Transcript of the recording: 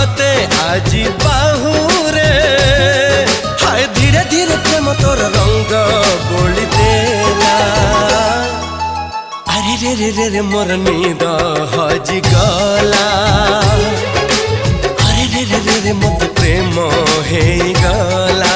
मते आजी बाहुरे हाय धीरे धीरे प्रेम तोर रंग बोली देला। अरे रे रे रे रे मोर नींद हजी गला। अरे रे रे रे रे मत प्रेम हे गला।